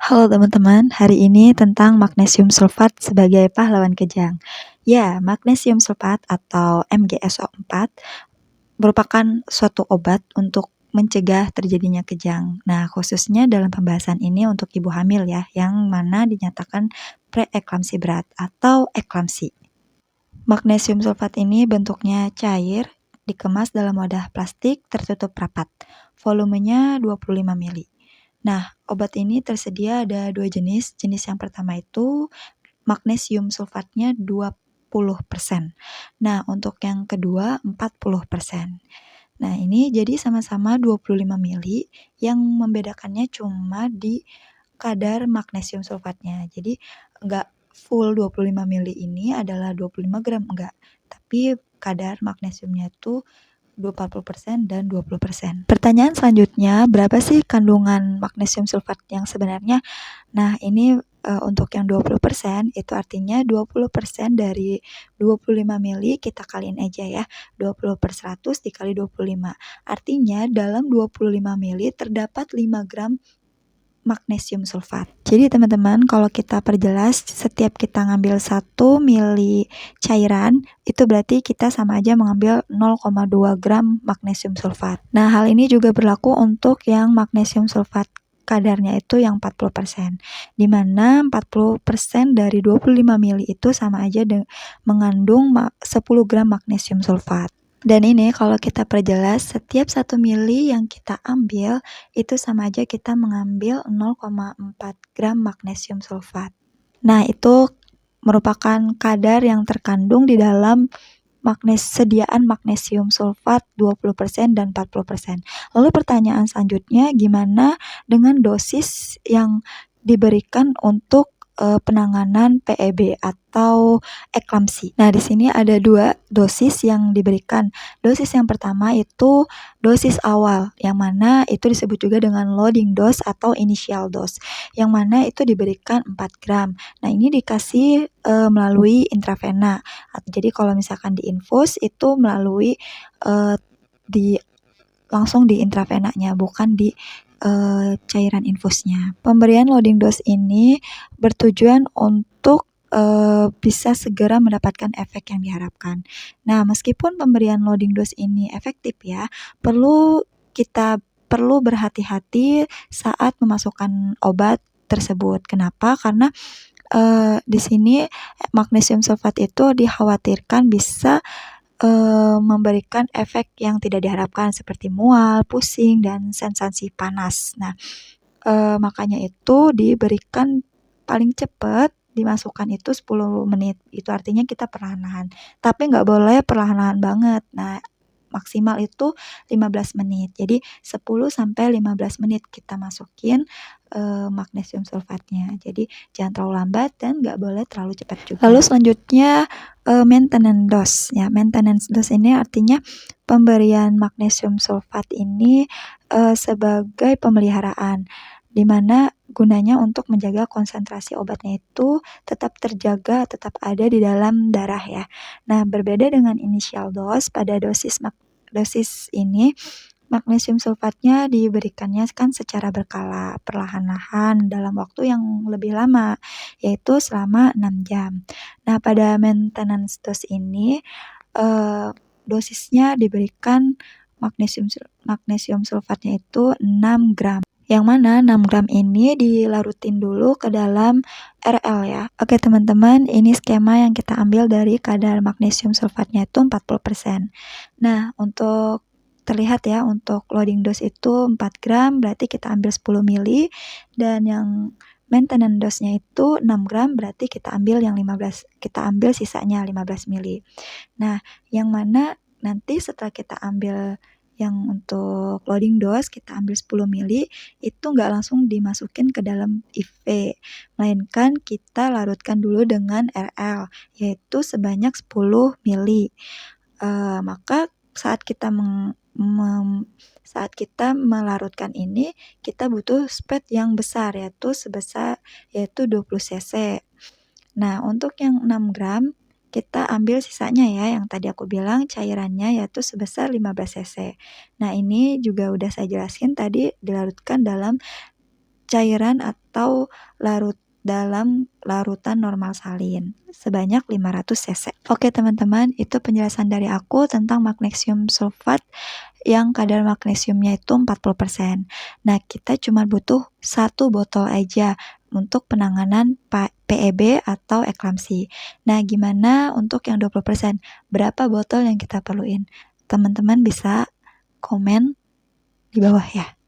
Halo teman-teman, hari ini tentang magnesium sulfat sebagai pahlawan kejang. Ya, magnesium sulfat atau MgSO4 merupakan suatu obat untuk mencegah terjadinya kejang. Nah, khususnya dalam pembahasan ini untuk ibu hamil ya, yang mana dinyatakan preeklamsi berat atau eklamsi. Magnesium sulfat ini bentuknya cair, dikemas dalam wadah plastik tertutup rapat. Volumenya 25 mili. Nah, obat ini tersedia ada dua jenis. Jenis yang pertama itu magnesium sulfatnya 20%. Nah, untuk yang kedua 40%. Nah, ini jadi sama-sama 25 mili. Yang membedakannya cuma di kadar magnesium sulfatnya. Jadi enggak full 25 mili ini adalah 25 gram, enggak. Tapi kadar magnesiumnya itu 40% dan 20%. Pertanyaan selanjutnya, berapa sih kandungan magnesium sulfat yang sebenarnya? Nah, ini untuk yang 20% itu artinya 20% dari 25 mili kita kaliin aja ya. 20 per 100 dikali 25. Artinya dalam 25 mili terdapat 5 gram magnesium sulfat. Jadi teman-teman, kalau kita perjelas, setiap kita ngambil 1 mili cairan, itu berarti kita sama aja mengambil 0,2 gram magnesium sulfat. Nah, hal ini juga berlaku untuk yang magnesium sulfat kadarnya itu yang 40%. Di mana 40% dari 25 mili itu sama aja mengandung 10 gram magnesium sulfat. Dan ini kalau kita perjelas, setiap 1 mili yang kita ambil, itu sama aja kita mengambil 0,4 gram magnesium sulfat. Nah, itu merupakan kadar yang terkandung di dalam sediaan magnesium sulfat 20% dan 40%. Lalu pertanyaan selanjutnya, gimana dengan dosis yang diberikan untuk penanganan PEB atau eklamsi. Nah, di sini ada 2 dosis yang diberikan. Dosis yang pertama itu dosis awal, yang mana itu disebut juga dengan loading dose atau initial dose, yang mana itu diberikan 4 gram. Nah, ini dikasih melalui intravena. Jadi kalau misalkan diinfus itu melalui langsung di intravenanya, bukan di cairan infusnya. Pemberian loading dose ini bertujuan untuk bisa segera mendapatkan efek yang diharapkan. Nah, meskipun pemberian loading dose ini efektif ya, kita perlu berhati-hati saat memasukkan obat tersebut. Kenapa? Karena di sini magnesium sulfat itu dikhawatirkan bisa memberikan efek yang tidak diharapkan seperti mual, pusing, dan sensasi panas. Nah, makanya itu diberikan paling cepat dimasukkan itu 10 menit. Itu artinya kita perlahan-lahan. Tapi nggak boleh perlahan-lahan banget. Nah, maksimal itu 15 menit. Jadi 10 sampai 15 menit kita masukin magnesium sulfatnya. Jadi jangan terlalu lambat dan nggak boleh terlalu cepat juga. Lalu selanjutnya maintenance dose ya. Maintenance dose ini artinya pemberian magnesium sulfat ini sebagai pemeliharaan, di mana gunanya untuk menjaga konsentrasi obatnya itu tetap terjaga, tetap ada di dalam darah ya. Nah, berbeda dengan initial dose, pada dosis ini magnesium sulfatnya diberikannya kan secara berkala, perlahan-lahan dalam waktu yang lebih lama, yaitu selama 6 jam. Nah, pada maintenance dose ini dosisnya diberikan magnesium sulfatnya itu 6 gram. Yang mana 6 gram ini dilarutin dulu ke dalam RL ya. Oke teman-teman, ini skema yang kita ambil dari kadar magnesium sulfatnya itu 40%. Nah, untuk terlihat ya, untuk loading dose itu 4 gram, berarti kita ambil 10 mili. Dan yang maintenance dose-nya itu 6 gram, berarti kita ambil sisanya 15 mili. Nah, yang mana nanti setelah kita ambil yang untuk loading dose, kita ambil 10 mili, itu nggak langsung dimasukin ke dalam IV, melainkan kita larutkan dulu dengan RL, yaitu sebanyak 10 mili. Maka saat kita melarutkan ini, kita butuh speed yang besar, yaitu 20 cc. Nah, untuk yang 6 gram, kita ambil sisanya ya, yang tadi aku bilang cairannya yaitu sebesar 15 cc. Nah, ini juga udah saya jelasin tadi, dilarutkan dalam cairan atau larut dalam larutan normal salin sebanyak 500 cc. Oke teman-teman, itu penjelasan dari aku tentang magnesium sulfat yang kadar magnesiumnya itu 40%. Nah, kita cuma butuh 1 botol aja untuk penanganan PEB atau eklamsi. Nah, gimana untuk yang 20%? Berapa botol yang kita perluin? Teman-teman bisa komen di bawah ya.